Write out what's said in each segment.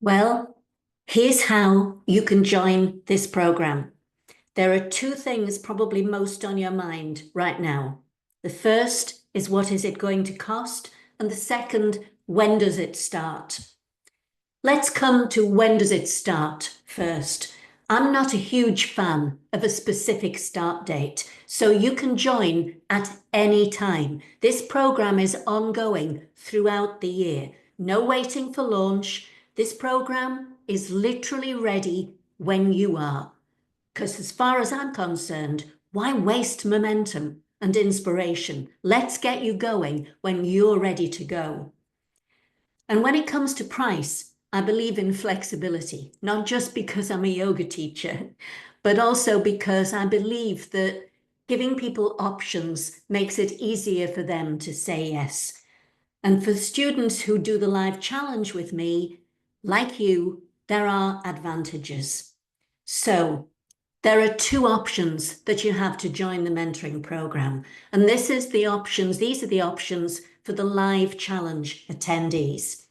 Well, here's how you can join this program. There are two things probably most on your mind right now. The first is, what is it going to cost? And the second, when does it start? Let's come to when does it start first. I'm not a huge fan of a specific start date, so you can join at any time. This program is ongoing throughout the year. No waiting for launch. This program is literally ready when you are. Because as far as I'm concerned, why waste momentum and inspiration? Let's get you going when you're ready to go. And when it comes to price, I believe in flexibility, not just because I'm a yoga teacher, but also because I believe that giving people options makes it easier for them to say yes. And for students who do the live challenge with me, like you, there are advantages. So there are two options that you have to join the mentoring program. And these are the options for the live challenge attendees.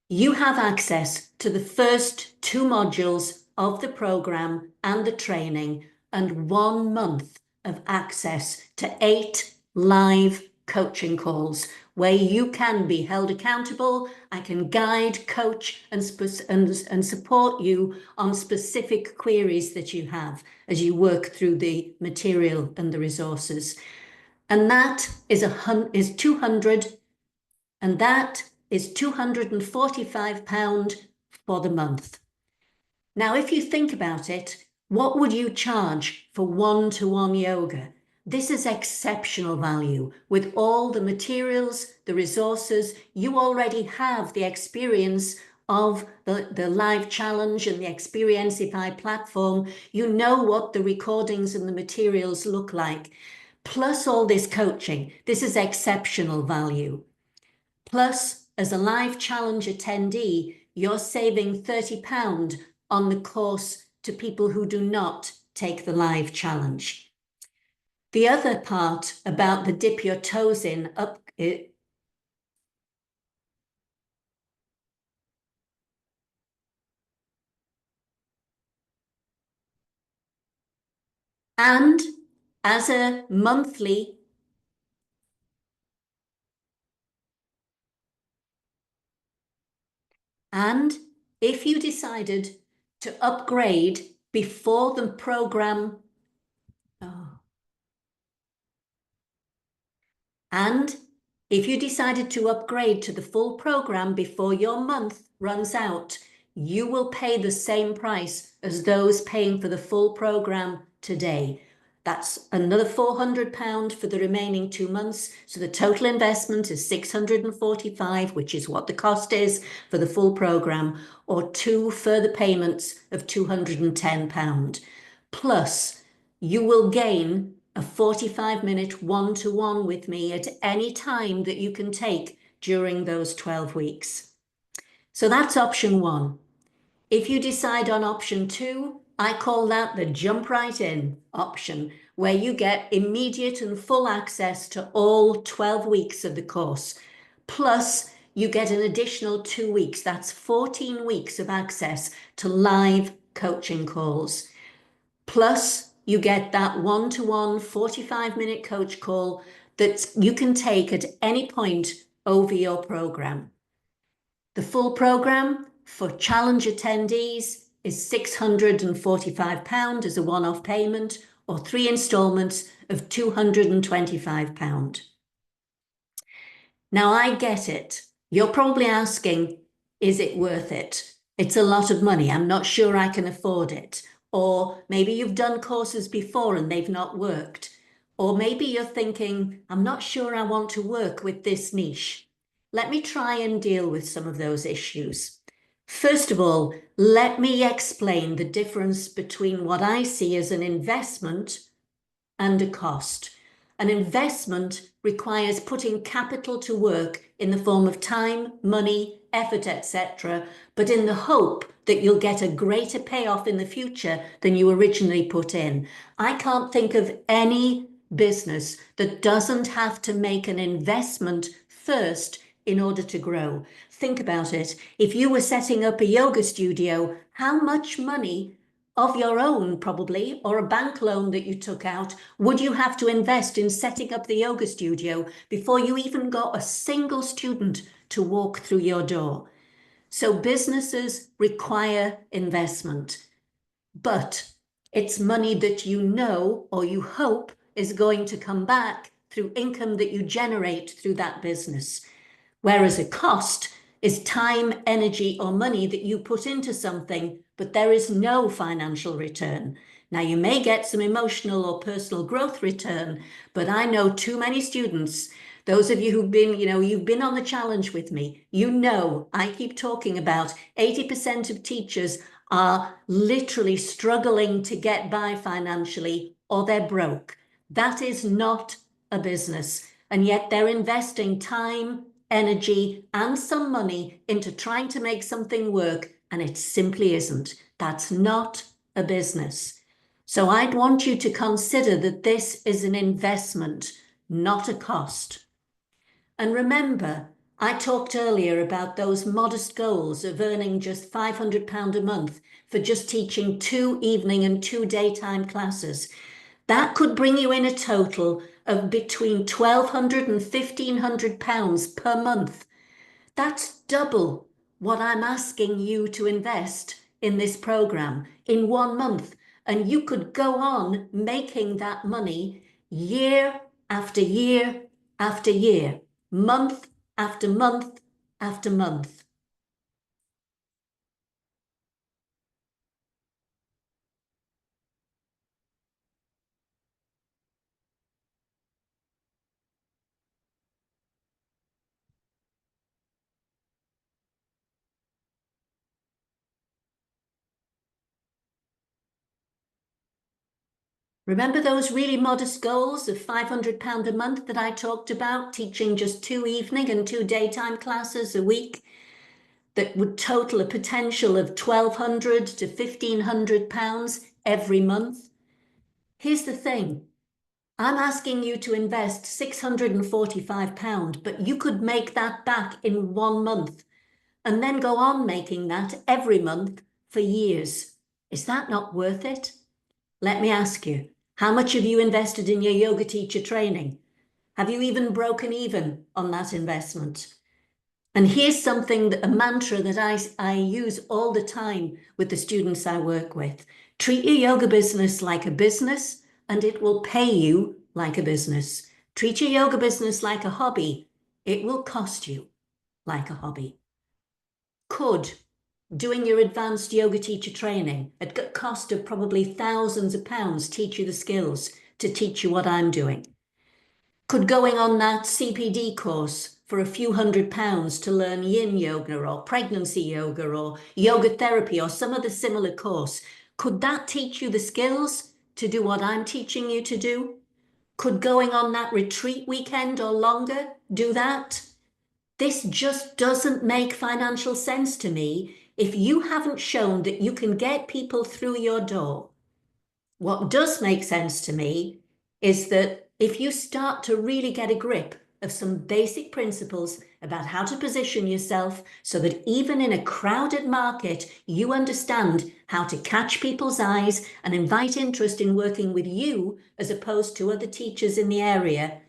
You have access to the first two modules of the program and the training, and 1 month of access to 8 live coaching calls where you can be held accountable. I can guide, coach, and support you on specific queries that you have as you work through the material and the resources. And that is 200, and that is £245 for the month. Now, if you think about it, what would you charge for one-to-one yoga? This is exceptional value. With all the materials, the resources, you already have the experience of the live challenge and the Experienceify platform. You know what the recordings and the materials look like. Plus all this coaching, this is exceptional value. Plus, as a live challenge attendee, you're saving £30 on the course to people who do not take the live challenge. The other part about the dip your toes in and as a monthly, and if you decided to upgrade before the program, and if you decided to upgrade to the full program before your month runs out, you will pay the same price as those paying for the full program today. That's another £400 for the remaining 2 months. So the total investment is £645, which is what the cost is for the full program, or 2 further payments of £210. Plus, you will gain a 45-minute one-to-one with me at any time that you can take during those 12 weeks. So that's option 1. If you decide on option 2, I call that the jump right in option, where you get immediate and full access to all 12 weeks of the course. Plus, you get an additional 2 weeks. That's 14 weeks of access to live coaching calls. Plus, you get that one-to-one 45-minute coach call that you can take at any point over your program. The full program for challenge attendees is £645 as a one-off payment, or 3 installments of £225. Now, I get it. You're probably asking, is it worth it? It's a lot of money. I'm not sure I can afford it. Or maybe you've done courses before and they've not worked. Or maybe you're thinking, I'm not sure I want to work with this niche. Let me try and deal with some of those issues. First of all, let me explain the difference between what I see as an investment and a cost. An investment requires putting capital to work in the form of time, money, effort, etc., but in the hope that you'll get a greater payoff in the future than you originally put in. I can't think of any business that doesn't have to make an investment first in order to grow. Think about it. If you were setting up a yoga studio, how much money of your own, probably, or a bank loan that you took out, would you have to invest in setting up the yoga studio before you even got a single student to walk through your door? So businesses require investment, but it's money that you know or you hope is going to come back through income that you generate through that business. Whereas a cost is time, energy, or money that you put into something, but there is no financial return. Now, you may get some emotional or personal growth return, but I know too many students, those of you who've been, you've been on the challenge with me, I keep talking about 80% of teachers are literally struggling to get by financially, or they're broke. That is not a business. And yet they're investing time, energy, and some money into trying to make something work, and it simply isn't. That's not a business. So I'd want you to consider that this is an investment, not a cost. And remember, I talked earlier about those modest goals of earning just £500 a month for just teaching 2 evening and 2 daytime classes. That could bring you in a total of between £1,200 and £1,500 per month. That's double what I'm asking you to invest in this program in 1 month. And you could go on making that money year after year after year, month after month after month. Remember those really modest goals of £500 a month that I talked about, teaching just 2 evening and 2 daytime classes a week? That would total a potential of £1,200 to £1,500 every month. Here's the thing. I'm asking you to invest £645, but you could make that back in 1 month and then go on making that every month for years. Is that not worth it? Let me ask you, how much have you invested in your yoga teacher training? Have you even broken even on that investment? And here's something, a mantra that I use all the time with the students I work with. Treat your yoga business like a business, and it will pay you like a business. Treat your yoga business like a hobby. It will cost you like a hobby. Could doing your advanced yoga teacher training at a cost of probably thousands of pounds teach you the skills to teach you what I'm doing? Could going on that CPD course for a few £100s to learn yin yoga or pregnancy yoga or yoga therapy or some other similar course, could that teach you the skills to do what I'm teaching you to do? Could going on that retreat weekend or longer do that? This just doesn't make financial sense to me if you haven't shown that you can get people through your door. What does make sense to me is that if you start to really get a grip of some basic principles about how to position yourself so that even in a crowded market, you understand how to catch people's eyes and invite interest in working with you as opposed to other teachers in the area.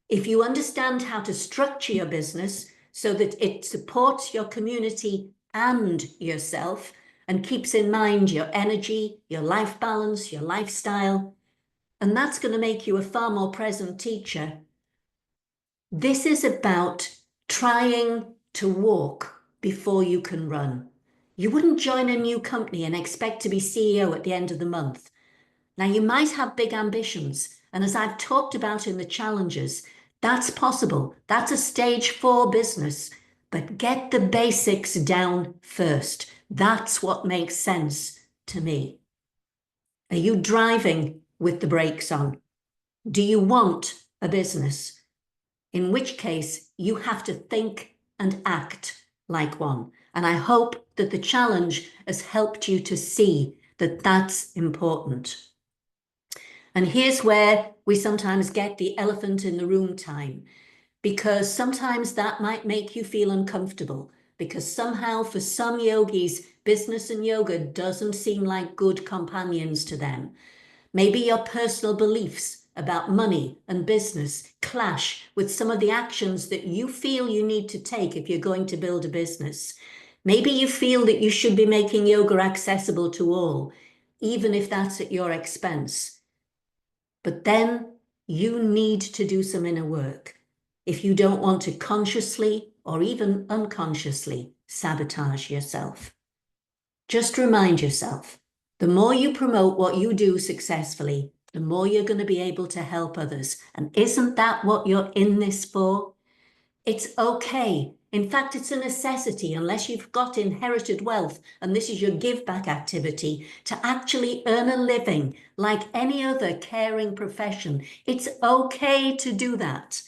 If you understand how to structure your business so that it supports your community and yourself and keeps in mind your energy, your life balance, your lifestyle, and that's going to make you a far more present teacher. This is about trying to walk before you can run. You wouldn't join a new company and expect to be CEO at the end of the month. Now, you might have big ambitions, and as I've talked about in the challenges, that's possible. That's a stage 4 business, but get the basics down first. That's what makes sense to me. Are you driving with the brakes on? Do you want a business? In which case, you have to think and act like one. And I hope that the challenge has helped you to see that that's important. And here's where we sometimes get the elephant in the room time. because sometimes that might make you feel uncomfortable, because somehow for some yogis, business and yoga doesn't seem like good companions to them. Maybe your personal beliefs about money and business clash with some of the actions that you feel you need to take if you're going to build a business. Maybe you feel that you should be making yoga accessible to all, even if that's at your expense. But then you need to do some inner work if you don't want to consciously or even unconsciously sabotage yourself. Just remind yourself, the more you promote what you do successfully, the more you're going to be able to help others. And isn't that what you're in this for? It's okay. In fact, it's a necessity, unless you've got inherited wealth and this is your give back activity, to actually earn a living like any other caring profession. It's okay to do that.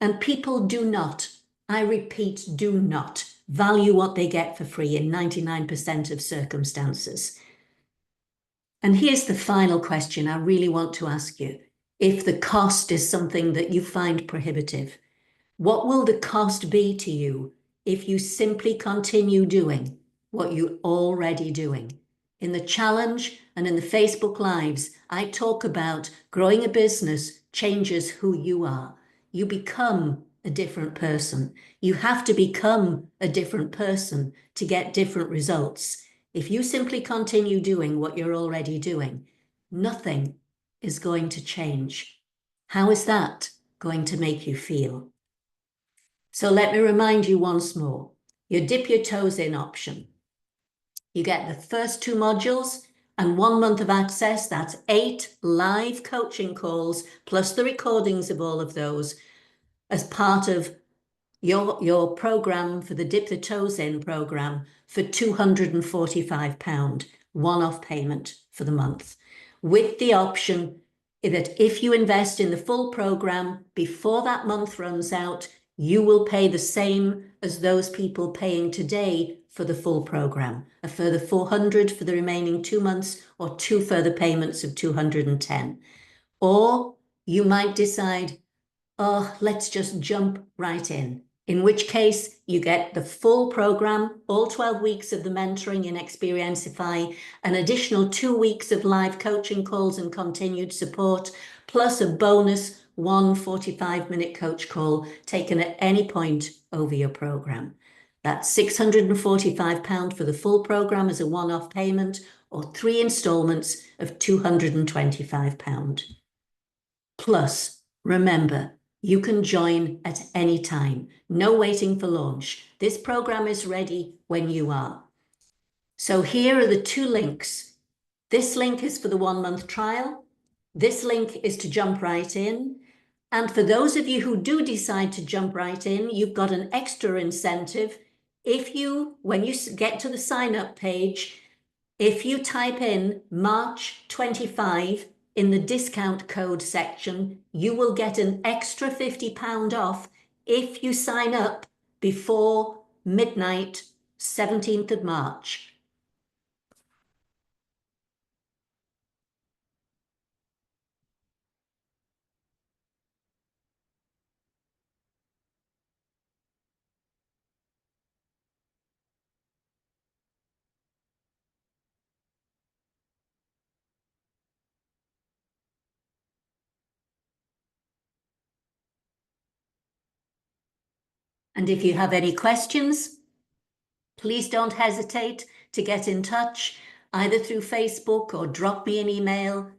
And people do not, I repeat, do not value what they get for free in 99% of circumstances. And here's the final question I really want to ask you. If the cost is something that you find prohibitive, what will the cost be to you if you simply continue doing what you're already doing? In the challenge and in the Facebook Lives, I talk about growing a business changes who you are. You become a different person. You have to become a different person to get different results. If you simply continue doing what you're already doing, nothing is going to change. How is that going to make you feel? So let me remind you once more, your dip your toes in option. You get the first 2 modules and 1 month of access. That's 8 live coaching calls, plus the recordings of all of those as part of your program for the Dip the Toes In program for £245, one-off payment for the month, with the option that if you invest in the full program before that month runs out, you will pay the same as those people paying today for the full program, a further 400 for the remaining 2 months, or 2 further payments of 210. Or you might decide, oh, let's just jump right in which case you get the full program, all 12 weeks of the mentoring in Experienceify, an additional 2 weeks of live coaching calls and continued support, plus a bonus 1 45-minute coach call taken at any point over your program. That's £645 for the full program as a one-off payment, or 3 installments of £225. Plus, remember, you can join at any time. No waiting for launch. This program is ready when you are. So here are the 2 links. This link is for the 1-month trial. This link is to jump right in. And for those of you who do decide to jump right in, you've got an extra incentive. If you, when you get to the sign up page, if you type in March 25 in the discount code section, you will get an extra £50 off if you sign up before midnight, 17th of March. And if you have any questions, please don't hesitate to get in touch, either through Facebook or drop me an email,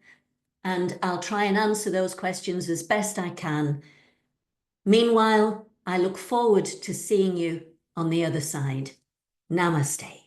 and I'll try and answer those questions as best I can. Meanwhile, I look forward to seeing you on the other side. Namaste.